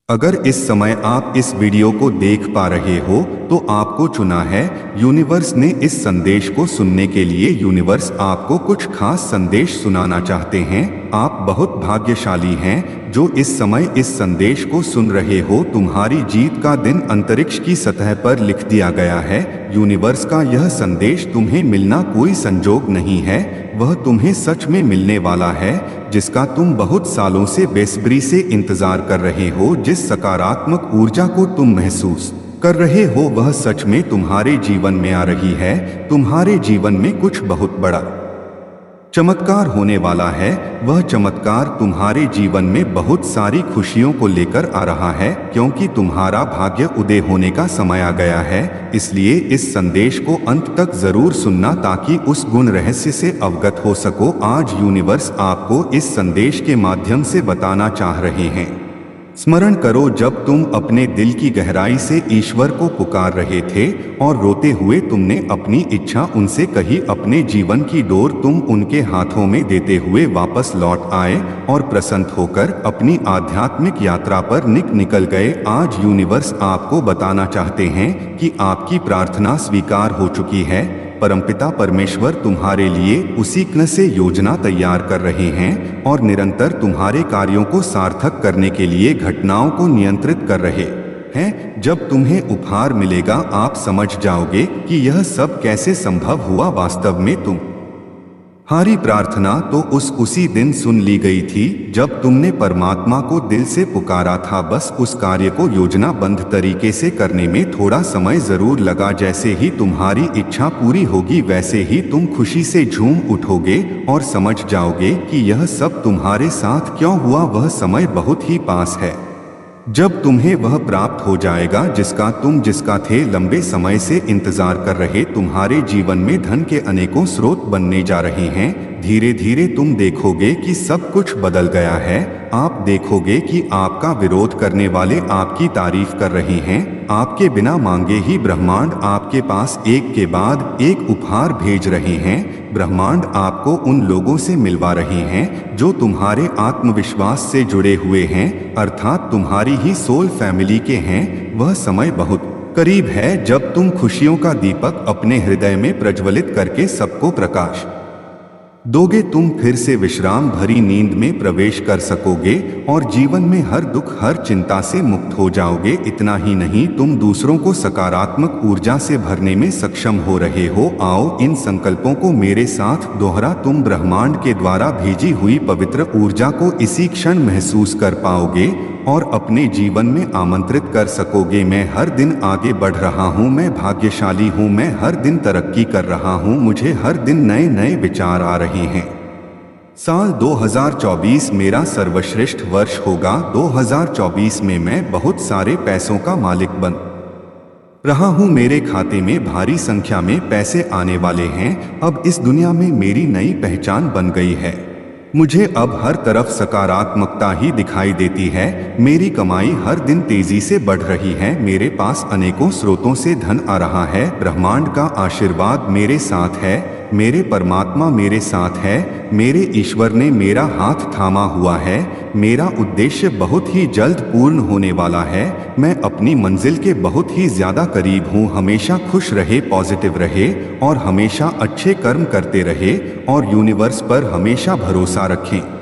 अगर इस समय आप इस वीडियो को देख पा रहे हो तो आपको चुना है। यूनिवर्स ने इस संदेश को सुनने के लिए यूनिवर्स आपको कुछ खास संदेश सुनाना चाहते हैं। आप बहुत भाग्यशाली हैं जो इस समय इस संदेश को सुन रहे हो। तुम्हारी जीत का दिन अंतरिक्ष की सतह पर लिख दिया गया है। यूनिवर्स का यह संदेश तुम्हें मिलना कोई संजोग नहीं है, वह तुम्हें सच में मिलने वाला है, जिसका तुम बहुत सालों से बेसब्री से इंतजार कर रहे हो। जिस सकारात्मक ऊर्जा को तुम महसूस कर रहे हो वह सच में तुम्हारे जीवन में आ रही है। तुम्हारे जीवन में कुछ बहुत बड़ा चमत्कार होने वाला है। वह चमत्कार तुम्हारे जीवन में बहुत सारी खुशियों को लेकर आ रहा है, क्योंकि तुम्हारा भाग्य उदय होने का समय आ गया है। इसलिए इस संदेश को अंत तक जरूर सुनना ताकि उस गुण रहस्य से अवगत हो सको। आज यूनिवर्स आपको इस संदेश के माध्यम से बताना चाह रहे हैं। स्मरण करो, जब तुम अपने दिल की गहराई से ईश्वर को पुकार रहे थे और रोते हुए तुमने अपनी इच्छा उनसे कही। अपने जीवन की डोर तुम उनके हाथों में देते हुए वापस लौट आए और प्रसन्न होकर अपनी आध्यात्मिक यात्रा पर निकल गए। आज यूनिवर्स आपको बताना चाहते हैं कि आपकी प्रार्थना स्वीकार हो चुकी है। परमपिता परमेश्वर तुम्हारे लिए उसी कण से योजना तैयार कर रहे हैं और निरंतर तुम्हारे कार्यों को सार्थक करने के लिए घटनाओं को नियंत्रित कर रहे हैं। जब तुम्हें उपहार मिलेगा आप समझ जाओगे कि यह सब कैसे संभव हुआ। वास्तव में तुम्हारी प्रार्थना तो उसी दिन सुन ली गई थी जब तुमने परमात्मा को दिल से पुकारा था। बस उस कार्य को योजनाबद्ध तरीके से करने में थोड़ा समय जरूर लगा। जैसे ही तुम्हारी इच्छा पूरी होगी वैसे ही तुम खुशी से झूम उठोगे और समझ जाओगे कि यह सब तुम्हारे साथ क्यों हुआ। वह समय बहुत ही पास है जब तुम्हें वह प्राप्त हो जाएगा जिसका थे लंबे समय से इंतजार कर रहे। तुम्हारे जीवन में धन के अनेकों स्रोत बनने जा रहे हैं। धीरे धीरे तुम देखोगे कि सब कुछ बदल गया है। आप देखोगे कि आपका विरोध करने वाले आपकी तारीफ कर रहे हैं। आपके बिना मांगे ही ब्रह्मांड आपके पास एक के बाद एक उपहार भेज रहे हैं। ब्रह्मांड आपको उन लोगों से मिलवा रहे हैं जो तुम्हारे आत्मविश्वास से जुड़े हुए हैं, अर्थात तुम्हारी ही सोल फैमिली के हैं। वह समय बहुत करीब है जब तुम खुशियों का दीपक अपने हृदय में प्रज्वलित करके सबको प्रकाश दोगे। तुम फिर से विश्राम भरी नींद में प्रवेश कर सकोगे और जीवन में हर दुख हर चिंता से मुक्त हो जाओगे। इतना ही नहीं, तुम दूसरों को सकारात्मक ऊर्जा से भरने में सक्षम हो रहे हो। आओ इन संकल्पों को मेरे साथ दोहरा। तुम ब्रह्मांड के द्वारा भेजी हुई पवित्र ऊर्जा को इसी क्षण महसूस कर पाओगे और अपने जीवन में आमंत्रित कर सकोगे। मैं हर दिन आगे बढ़ रहा हूँ, मैं भाग्यशाली हूँ, मैं हर दिन तरक्की कर रहा हूँ, मुझे हर दिन नए नए विचार आ रहे हैं। साल 2024 मेरा सर्वश्रेष्ठ वर्ष होगा। 2024 में मैं बहुत सारे पैसों का मालिक बन रहा हूँ। मेरे खाते में भारी संख्या में पैसे आने वाले हैं। अब इस दुनिया में मेरी नई पहचान बन गई है। मुझे अब हर तरफ सकारात्मकता ही दिखाई देती है। मेरी कमाई हर दिन तेजी से बढ़ रही है। मेरे पास अनेकों स्रोतों से धन आ रहा है। ब्रह्मांड का आशीर्वाद मेरे साथ है। मेरे परमात्मा मेरे साथ है। मेरे ईश्वर ने मेरा हाथ थामा हुआ है। मेरा उद्देश्य बहुत ही जल्द पूर्ण होने वाला है। मैं अपनी मंजिल के बहुत ही ज्यादा करीब हूँ। हमेशा खुश रहे, पॉजिटिव रहे और हमेशा अच्छे कर्म करते रहे और यूनिवर्स पर हमेशा भरोसा रखें।